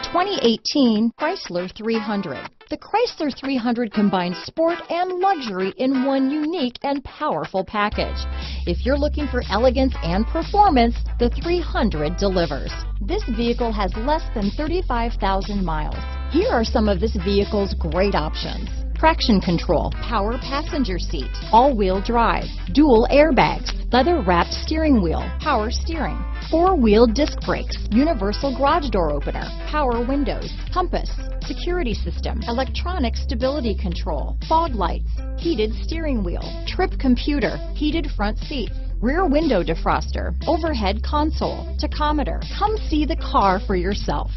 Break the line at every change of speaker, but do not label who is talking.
2018 Chrysler 300. The Chrysler 300 combines sport and luxury in one unique and powerful package. If you're looking for elegance and performance, the 300 delivers. This vehicle has less than 35,000 miles. Here are some of this vehicle's great options: traction control, power passenger seat, all-wheel drive, dual airbags, leather-wrapped steering wheel, power steering, four-wheel disc brakes, universal garage door opener, power windows, compass, security system, electronic stability control, fog lights, heated steering wheel, trip computer, heated front seats, rear window defroster, overhead console, tachometer. Come see the car for yourself.